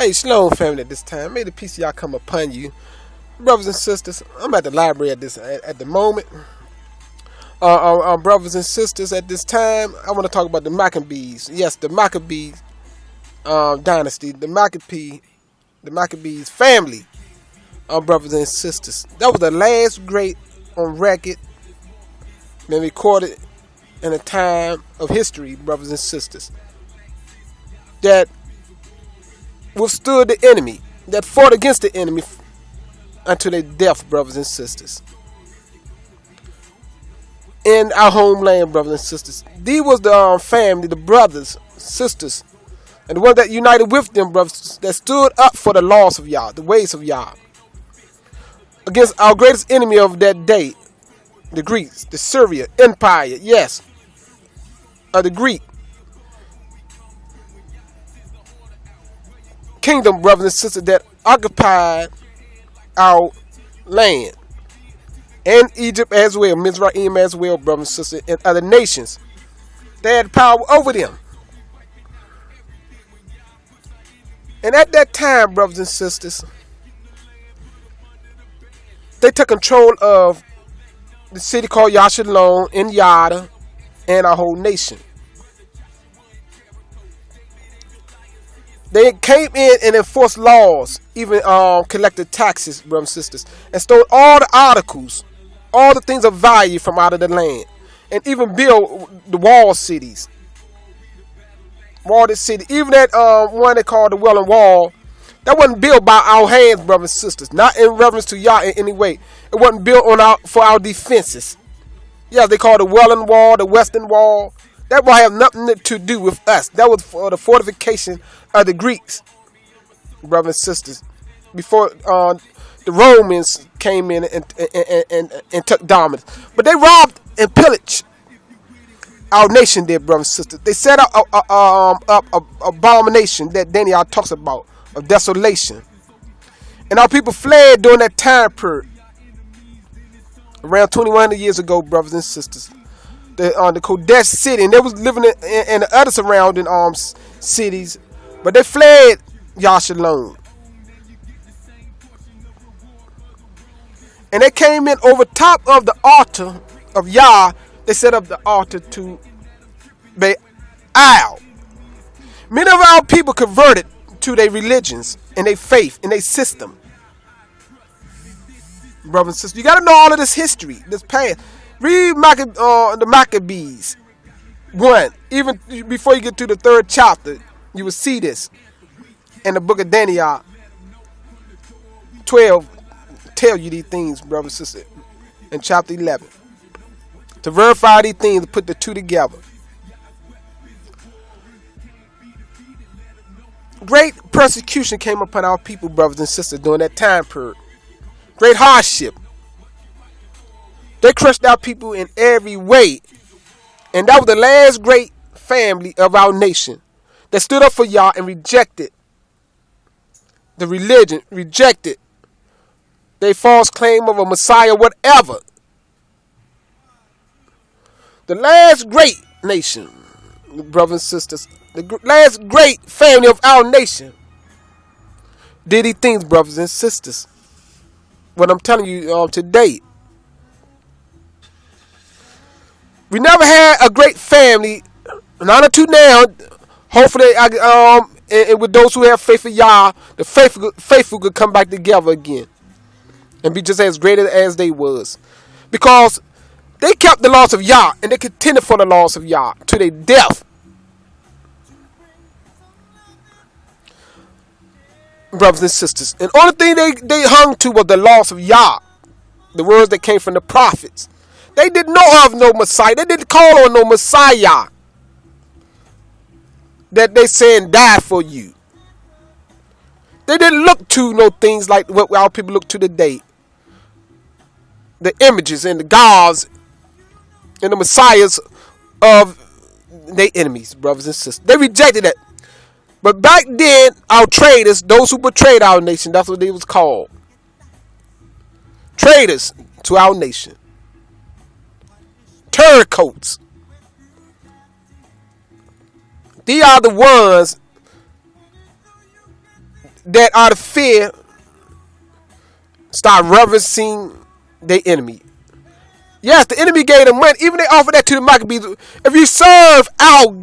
Hey, Shalom family at this time. May the peace of y'all come upon you. Brothers and sisters, I'm at the library at the moment. Brothers and sisters, at this time, I want to talk about the Maccabees. Yes, the Maccabees dynasty, the Maccabees family, brothers and sisters. That was the last great on record, been recorded in a time of history, brothers and sisters, that withstood the enemy, that fought against the enemy unto their death, brothers and sisters. In our homeland, brothers and sisters. These was the family, the brothers, sisters, and the ones that united with them, brothers, that stood up for the laws of Yah, the ways of Yah, against our greatest enemy of that day, the Greeks, the Syria Empire, yes, the Greek kingdom, brothers and sisters, that occupied our land, and Egypt as well, Mizraim as well, brothers and sisters, and other nations. They had power over them. And at that time, brothers and sisters, they took control of the city called Yashalon in Yada and our whole nation. They came in and enforced laws, even collected taxes, brothers and sisters, and stole all the articles, all the things of value from out of the land, and even built the wall cities. Walled city, even that one they called the Welling Wall, that wasn't built by our hands, brothers and sisters, not in reverence to Yah in any way. It wasn't built for our defenses. Yeah, they called the Welling Wall, the Western Wall. That will have nothing to do with us. That was for the fortification of the Greeks, brothers and sisters, before the Romans came in and took dominance. But they robbed and pillaged our nation there, brothers and sisters. They set up a abomination that Daniel talks about, of desolation. And our people fled during that time period, around 2,100 years ago, brothers and sisters. The Kodesh city, and they was living in the other surrounding cities, but they fled Yashalon. And they came in over top of the altar of Yah. They set up the altar to Baal. Many of our people converted to their religions and their faith and their system. Brothers and sisters, you got to know all of this history, this past. Read the Maccabees 1. Even before you get to the 3rd chapter, you will see this in the book of Daniel 12. Tell you these things, brothers and sisters, in chapter 11. To verify these things, put the two together. Great persecution came upon our people, brothers and sisters, during that time period. Great hardship. They crushed our people in every way. And that was the last great family of our nation that stood up for Yah and rejected the religion, rejected their false claim of a Messiah, whatever. The last great nation, brothers and sisters, the last great family of our nation did these things, brothers and sisters. What I'm telling you today. We never had a great family, not until now. Hopefully, and with those who have faith in Yah, the faithful could come back together again and be just as great as they was, because they kept the laws of Yah and they contended for the laws of Yah to their death. Brothers and sisters, and the only thing they hung to was the laws of Yah, the words that came from the prophets. They didn't know of no Messiah. They didn't call on no Messiah that they said died for you. They didn't look to no things like what our people look to today. The images and the gods and the messiahs of their enemies, brothers and sisters. They rejected it. But back then, our traitors, those who betrayed our nation, that's what they was called. Traitors to our nation. Turncoats. These are the ones that out of fear start reverencing their enemy. Yes, the enemy gave them money. Even they offered that to the Maccabees. If you serve our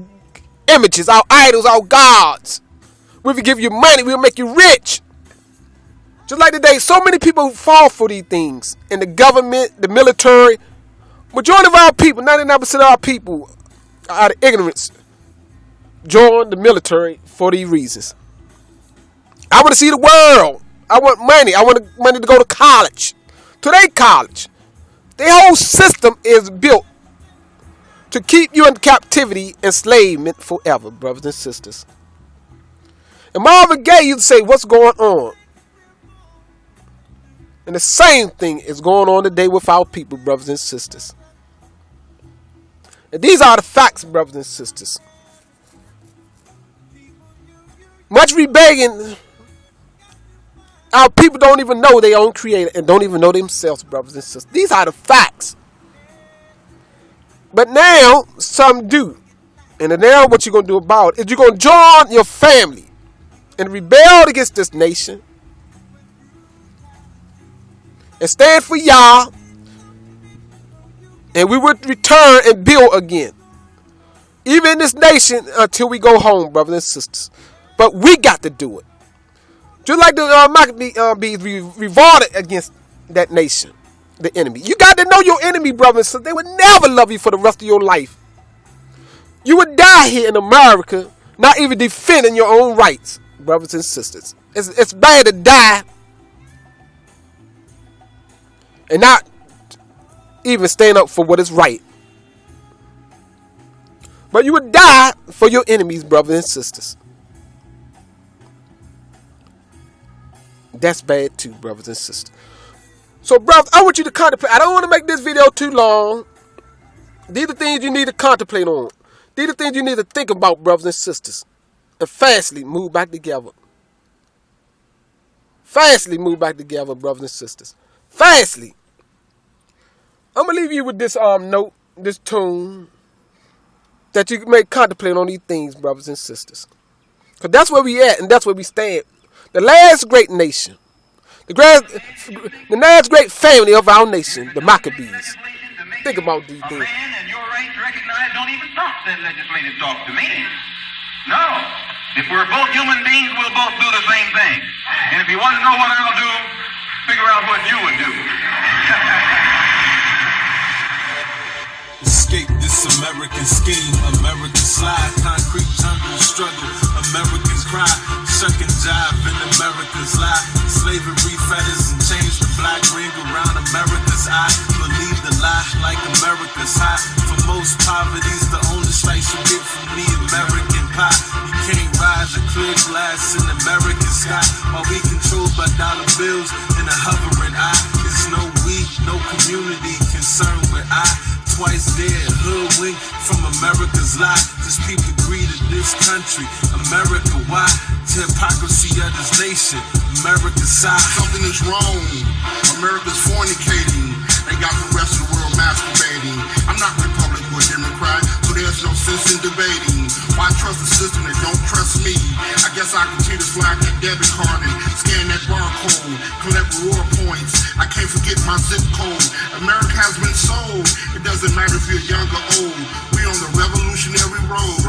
images, our idols, our gods, we will give you money. We'll make you rich. Just like today, so many people fall for these things. In the government, the military. Majority of our people, 99% of our people, out of ignorance, join the military for these reasons. I want to see the world. I want money. I want money to go to college. To their college. Their whole system is built to keep you in captivity, enslavement forever, brothers and sisters. And Marvin Gaye used to say, what's going on? And the same thing is going on today with our people, brothers and sisters. And these are the facts, brothers and sisters. Much rebellion. Our people don't even know their own creator and don't even know themselves, brothers and sisters. These are the facts. But now, some do. And now what you're going to do about it is you're going to join your family and rebel against this nation. And stand for Yah. And we would return and build again. Even in this nation until we go home, brothers and sisters. But we got to do it. Just like the Maccabees revolted against that nation, the enemy. You got to know your enemy, brothers. So they would never love you for the rest of your life. You would die here in America, not even defending your own rights, brothers and sisters. It's bad to die and not even stand up for what is right. But you would die for your enemies, brothers and sisters. That's bad too, brothers and sisters. So, brothers, I want you to contemplate. I don't want to make this video too long. These are things you need to contemplate on. These are things you need to think about, brothers and sisters. And fastly move back together. Fastly move back together, brothers and sisters. Fastly. I'm going to leave you with this note, this tune, that you may contemplate on these things, brothers and sisters. Because that's where we at and that's where we stand. The last great nation, the last great family of our nation, the Maccabees. Think about these things. A man and your right to recognize don't even stop that legislative talk to me. No. If we're both human beings, we'll both do the same thing. And if you want to know what I'll do, figure out what you would do. Escape this American scheme, American slide, concrete jungle struggle, American cry, shuck and jive in America's lie, slavery fetters and chains, the black ring around America's eye, believe the lie like America's high, for most poverty's the only slice you get from the American pie, you can't rise a clear glass in American sky, while we controlled by dollar bills and a hovering eye, it's no we, no community concerned with I, twice dead, hoodwink from America's lie. Just people greed of this country. America, why? To hypocrisy of this nation. America's side. Something is wrong. America's fornicating. They got the rest of the world masturbating. I'm not Republican or Democrat, so there's no sense in debating. Why trust a system that don't trust me? I guess I continue to slide that debit card and scan that barcode, collect reward points. I can't forget my zip code. America has been sold. It doesn't matter if you're young or old. We on the revolutionary road.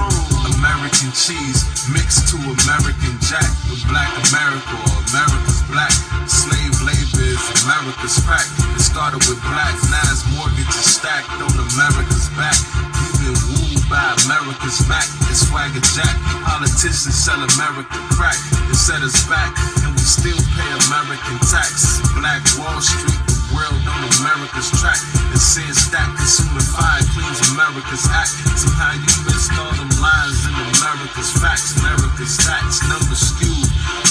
American cheese mixed to American jack with black America or America's black. Slave labor is America's crack. It started with black, now its mortgage is stacked on America's back. Even wooed by America's back. It's swagger jack. Politicians sell America crack. It set us back, and we still pay American tax. Black Wall Street, the world on America's track. It's saying stack, consuming fire, cleans America's act. Somehow you missed all them lines in America's facts. America's stats, numbers skewed,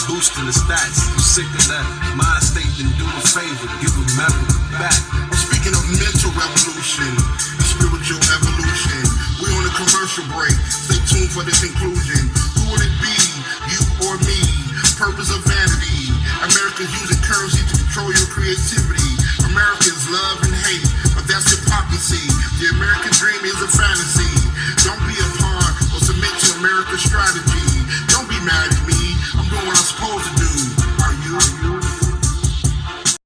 boosting the stats. You sick of that mind state, then do a favor, give America back. I'm speaking of mental revolution and spiritual evolution. We on a commercial break. Stay tuned for the conclusion. Who would it be, you or me? Purpose of vanity. America's using currency to control your creativity. Americans love and hate, but that's hypocrisy. The American dream is a fantasy. Don't be a pawn or submit to America's strategy. Don't be mad at me. I'm doing what I'm supposed to